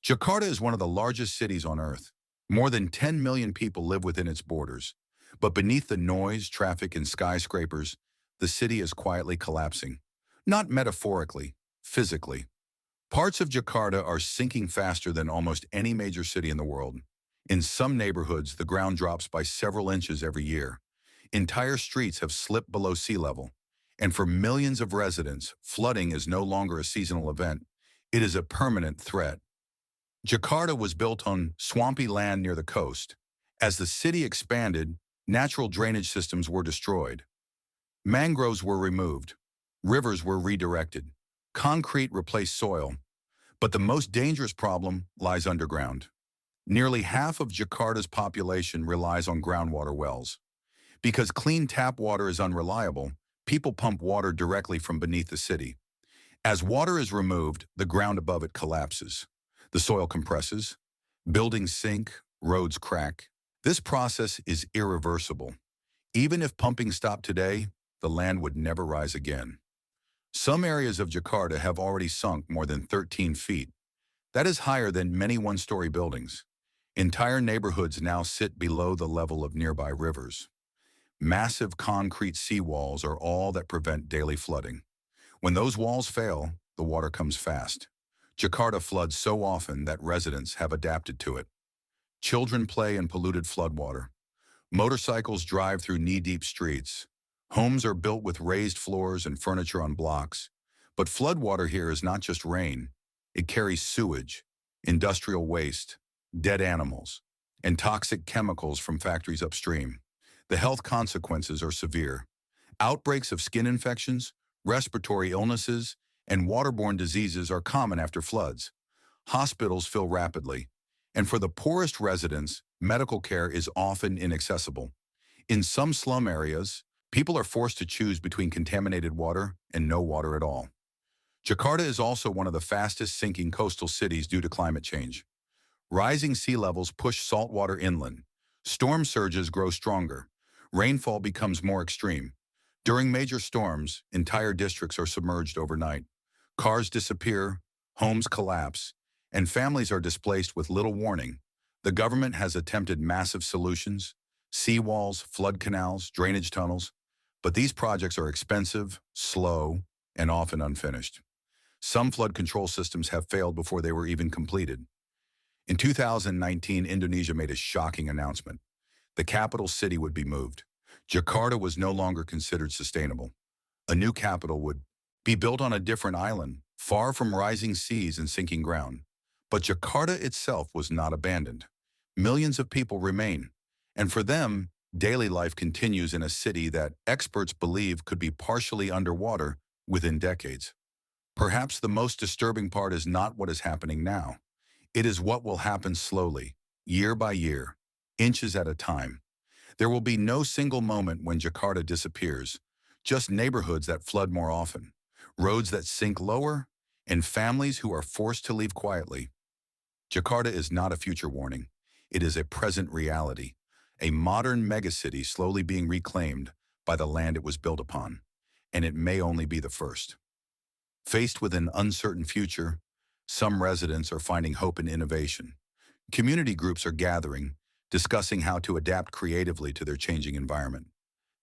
Jakarta is one of the largest cities on Earth. More than 10 million people live within its borders. But beneath the noise, traffic, and skyscrapers, the city is quietly collapsing. Not metaphorically, physically. Parts of Jakarta are sinking faster than almost any major city in the world. In some neighborhoods, the ground drops by several inches every year. Entire streets have slipped below sea level. And for millions of residents, flooding is no longer a seasonal event. It is a permanent threat. Jakarta was built on swampy land near the coast. As the city expanded, natural drainage systems were destroyed. Mangroves were removed. Rivers were redirected. Concrete replaced soil. But the most dangerous problem lies underground. Nearly half of Jakarta's population relies on groundwater wells. Because clean tap water is unreliable, people pump water directly from beneath the city. As water is removed, the ground above it collapses. The soil compresses, buildings sink, roads crack. This process is irreversible. Even if pumping stopped today, the land would never rise again. Some areas of Jakarta have already sunk more than 13 feet. That is higher than many one-story buildings. Entire neighborhoods now sit below the level of nearby rivers. Massive concrete seawalls are all that prevent daily flooding. When those walls fail, the water comes fast. Jakarta floods so often that residents have adapted to it. Children play in polluted floodwater. Motorcycles drive through knee-deep streets. Homes are built with raised floors and furniture on blocks. But floodwater here is not just rain. It carries sewage, industrial waste, dead animals, and toxic chemicals from factories upstream. The health consequences are severe. Outbreaks of skin infections, respiratory illnesses, and waterborne diseases are common after floods. Hospitals fill rapidly, and for the poorest residents, medical care is often inaccessible. In some slum areas, people are forced to choose between contaminated water and no water at all. Jakarta is also one of the fastest sinking coastal cities due to climate change. Rising sea levels push saltwater inland. Storm surges grow stronger. Rainfall becomes more extreme. During major storms, entire districts are submerged overnight. Cars disappear, homes collapse, and families are displaced with little warning. The government has attempted massive solutions: seawalls, flood canals, drainage tunnels. But these projects are expensive, slow, and often unfinished. Some flood control systems have failed before they were even completed. In 2019, Indonesia made a shocking announcement. The capital city would be moved. Jakarta was no longer considered sustainable. A new capital would be built on a different island, far from rising seas and sinking ground. But Jakarta itself was not abandoned. Millions of people remain, and for them, daily life continues in a city that experts believe could be partially underwater within decades. Perhaps the most disturbing part is not what is happening now. It is what will happen slowly, year by year, inches at a time. There will be no single moment when Jakarta disappears, just neighborhoods that flood more often, roads that sink lower, and families who are forced to leave quietly. Jakarta is not a future warning. It is a present reality, a modern megacity slowly being reclaimed by the land it was built upon, and it may only be the first. Faced with an uncertain future, some residents are finding hope in innovation. Community groups are gathering, discussing how to adapt creatively to their changing environment.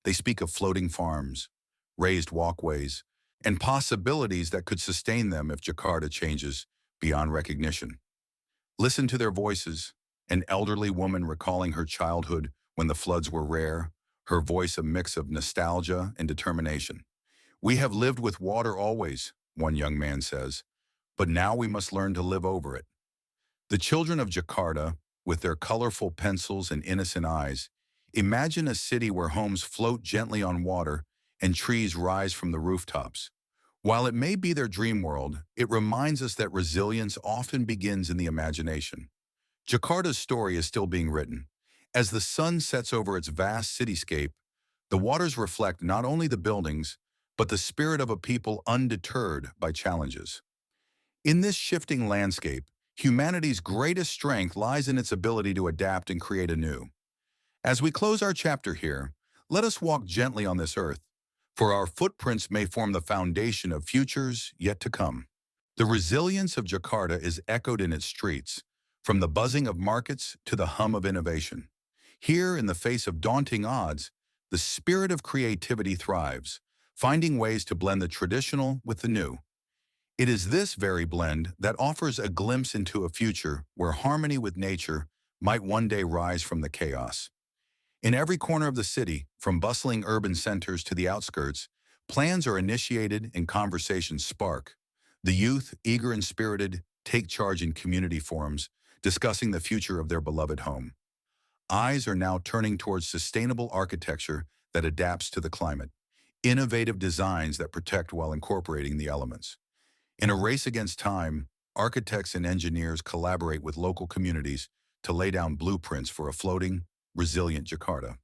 They speak of floating farms, raised walkways, and possibilities that could sustain them if Jakarta changes beyond recognition. Listen to their voices: an elderly woman recalling her childhood when the floods were rare, her voice a mix of nostalgia and determination. "We have lived with water always," one young man says, "but now we must learn to live over it." The children of Jakarta, with their colorful pencils and innocent eyes, imagine a city where homes float gently on water and trees rise from the rooftops. While it may be their dream world, it reminds us that resilience often begins in the imagination. Jakarta's story is still being written. As the sun sets over its vast cityscape, the waters reflect not only the buildings, but the spirit of a people undeterred by challenges. In this shifting landscape, humanity's greatest strength lies in its ability to adapt and create anew. As we close our chapter here, let us walk gently on this earth, for our footprints may form the foundation of futures yet to come. The resilience of Jakarta is echoed in its streets, from the buzzing of markets to the hum of innovation. Here, in the face of daunting odds, the spirit of creativity thrives, finding ways to blend the traditional with the new. It is this very blend that offers a glimpse into a future where harmony with nature might one day rise from the chaos. In every corner of the city, from bustling urban centers to the outskirts, plans are initiated and conversations spark. The youth, eager and spirited, take charge in community forums, discussing the future of their beloved home. Eyes are now turning towards sustainable architecture that adapts to the climate, innovative designs that protect while incorporating the elements. In a race against time, architects and engineers collaborate with local communities to lay down blueprints for a floating, resilient Jakarta.